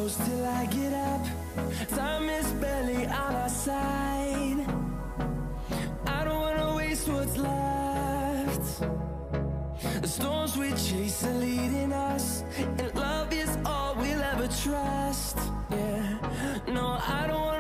close till I get up. Time is barely on our side. I don't wanna waste what's left. The storms we chase are leading us, and love is all we'll ever trust. Yeah, no, I don't wanna